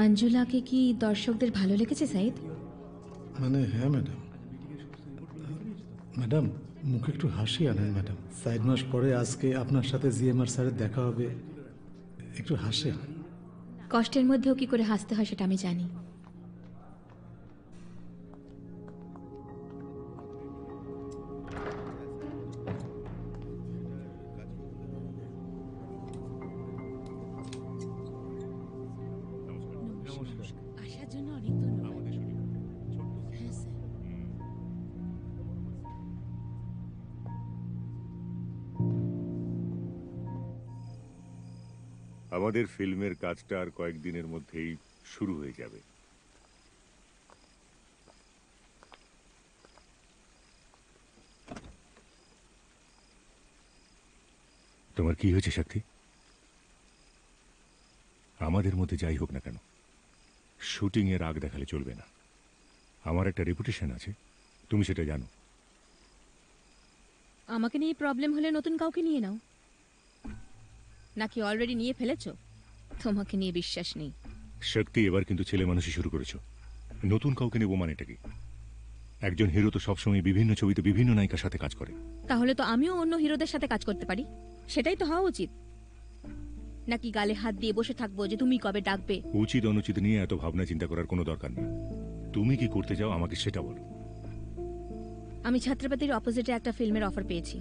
অঞ্জুলাকে কি দর্শকদের ভালো লেগেছে সাইদ? মানে হ্যাঁ ম্যাডাম। ম্যাডাম মুখে একটু হাসি আনেন ম্যাডাম। 4 মাস পরে আজকে আপনার সাথে জিএমআর স্যারের দেখা হবে, একটু হাসি। কষ্টের মধ্যেও কি করে হাসতে হয় সেটা আমি জানি। আসার জন্য অনেক ধন্যবাদ। হ্যাঁ স্যার। আমাদের ফিল্মের কাজটা আর কয়েকদিনের মধ্যেই শুরু হয়ে যাবে। তোমার কি হয়েছে শক্তি? আমাদের মধ্যে যাই হোক না কেন, শুটিং এর আগ দেখালে চলবে না। আমার একটা রেপুটেশন আছে, তুমি সেটা জানো। আমাকে নিয়ে প্রবলেম হলে নতুন কাউকে নিয়ে নাও, নাকি অলরেডি নিয়ে ফেলেছো? তোমাকে নিয়ে বিশ্বাস নেই। শক্তি, এবার কিন্তু ছেলে মানুষই শুরু করেছো। নতুন কাউকে নেবো মানেটা কি? একজন হিরো তো সবসময় বিভিন্ন ছবিতে বিভিন্ন নায়িকার সাথে কাজ করে। তাহলে তো আমিও অন্য হিরোদের সাথে কাজ করতে পারি, সেটাই তো হওয়া উচিত। নাকি গালে হাত দিয়ে বসে থাকবো যে তুমি কবে ডাকবে? উচিত অনুচিত নিয়ে এত ভাবনা চিন্তা করার কোনো দরকার নেই। তুমি কি করতে চাও আমাকে সেটা বলো। আমি ছাত্রপাতির অপোজিটে একটা ফিল্মের অফার পেয়েছি,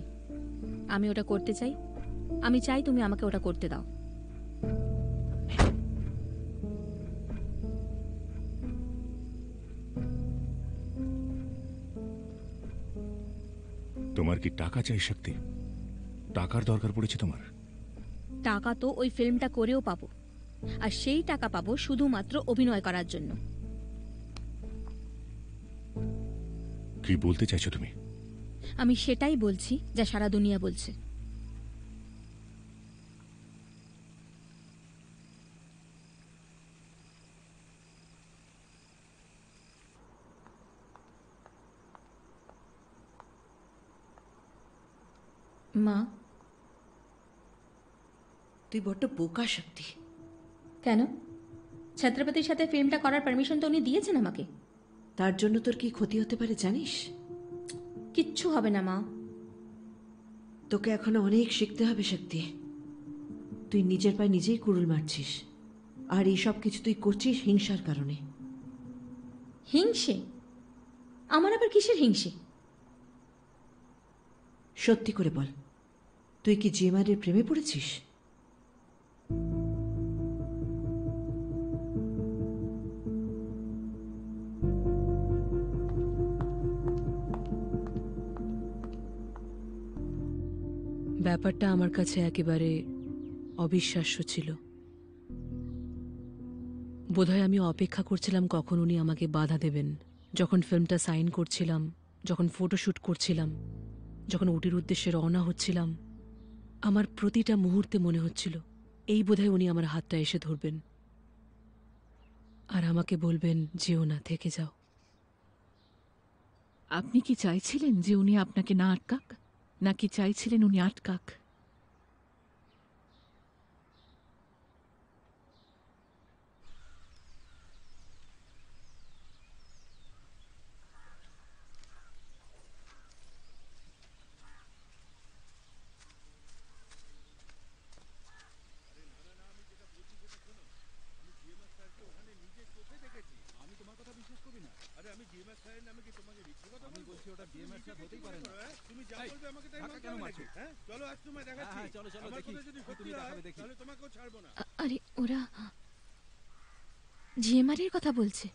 আমি ওটা করতে চাই। আমি চাই তুমি আমাকে ওটা করতে দাও। তোমার কি টাকা চাই শক্তি? টাকার দরকার পড়েছে তোমার? টাকা তো ওই ফিল্মটা করেও পাবো, আর সেই টাকা পাবো শুধুমাত্র অভিনয় করার জন্য। কি বলতে চাইছো তুমি? আমি সেটাই বলছি যা সারা দুনিয়া বলছে। মা, তুই বড্ড বোকা শক্তি। কেন? ছাত্রপতির সাথে ফিল্মটা করার পারমিশন তো উনি দিয়েছেন আমাকে। তার জন্য তোর কি ক্ষতি হতে পারে জানিস? কিচ্ছু হবে না মা। তোকে এখনো অনেক শিখতে হবে শক্তি। তুই নিজের পায়ে নিজেই কুড়ুল মারছিস, আর এইসব কিছু তুই করছিস হিংসার কারণে। হিংসে? আমার আবার কিসের হিংসে? সত্যি করে বল, তুই কি জিএমআরের প্রেমে পড়েছিস? ব্যাপারটা আমার কাছে একেবারে অবিশ্বাস্য ছিল। বোধহয় আমি অপেক্ষা করছিলাম কখন উনি আমাকে বাধা দেবেন। যখন ফিল্মটা সাইন করছিলাম, যখন ফটোশ্যুট করছিলাম, যখন ওটির উদ্দেশ্যে রওনা হচ্ছিলাম, আমার প্রতিটা মুহূর্তে মনে হচ্ছিল এই বোধহয় উনি আমার হাতটা এসে ধরবেন আর আমাকে বলবেন, যেও না, থেকে যাও। আপনি কি চাইছিলেন যে উনি আপনাকে না আটকাক, নাকি চাইছিলেন উনি আটকাক? আরে ওরা জিএমআর এর কথা বলছে।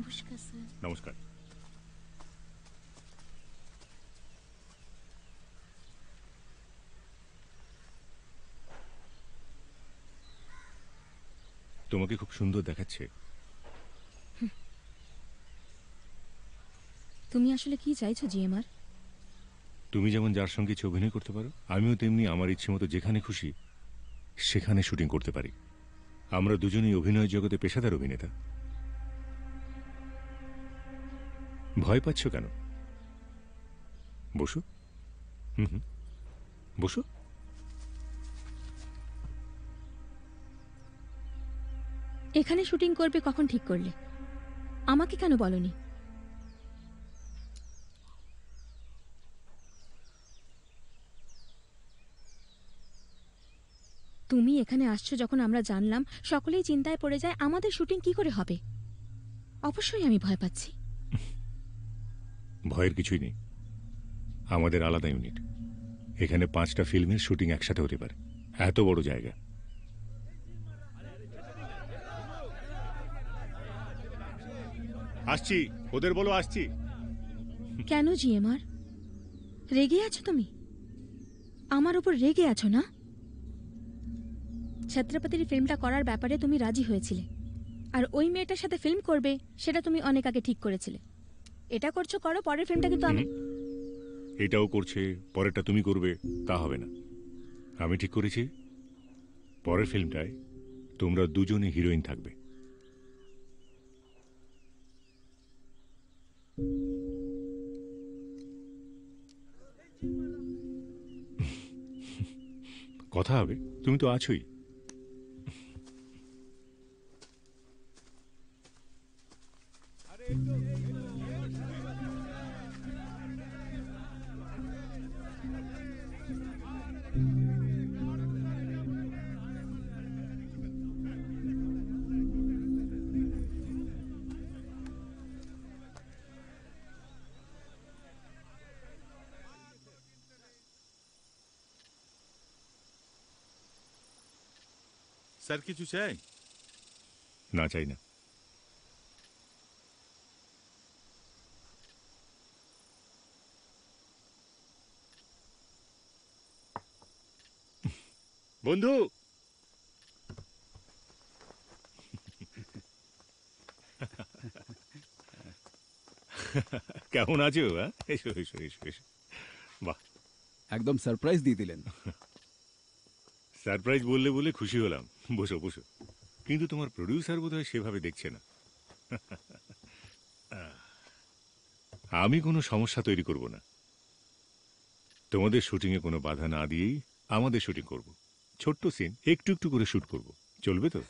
নমস্কার স্যার। নমস্কার। তোমাকে খুব সুন্দর দেখাচ্ছে। তুমি আসলে কি চাইছো জিএমআর? তুমি যেমন যার সঙ্গে ইচ্ছে অভিনয় করতে পারো, আমিও তেমনি আমার ইচ্ছে মতো যেখানে খুশি সেখানে শুটিং করতে পারি। আমরা দুজনেই অভিনয় জগতে পেশাদার অভিনেতা। ভয় পাচ্ছ কেন? বসো। হুম, বসো। এখানে শুটিং করবে কখন ঠিক করলে? আমাকে কেন বলনি? তুমি এখানে আসছো যখন আমরা জানলাম, সকলেই চিন্তায় পড়ে যায় আমাদের শুটিং কি করে হবে। অবশ্যই আমি ভয় পাচ্ছি। ভয়ের কিছুই নেই। আমাদের আলাদা ইউনিট। এখানে 5টা ফিল্মের শুটিং একসাথে হতে পারে, এত বড় জায়গা। আসছি, ওদের বলো আসছি। কেন জিএমআর রেগে আছো তুমি? আমার উপর রেগে আছো না? ছত্রপতির ফিল্মটা করার ব্যাপারে তুমি রাজি হয়েছিলে, আর ওই মেয়েটার সাথে ফিল্ম করবে সেটা তুমি অনেক আগে ঠিক করেছিলে। এটা করছো, করো, পরের ফিল্মটা কিন্তু আমি। এটাও করছে, পরেরটা তুমি করবে, তা হবে না। আমি ঠিক করেছি পরের ফিল্মটায় তোমরা দুজনে হিরোইন থাকবে। কথা হবে, তুমি তো আছোই। স্যার কিছু চাই? না, চাই না। বন্ধু, কেমন আছো? এসো এসো এসো এসো। বাহ, একদম সারপ্রাইজ দিয়ে দিলেন। সারপ্রাইজ বললে বলে খুশি হলাম। বসো বসো। কিন্তু তোমার প্রডিউসার বোধহয় সেভাবে দেখছে না। আমি কোনো সমস্যা তৈরি করব না। তোমাদের শুটিংয়ে কোনো বাধা না দিয়েই আমাদের শুটিং করব। ছোট্ট সিন একটু একটু করে শুট করব, চলবে তো?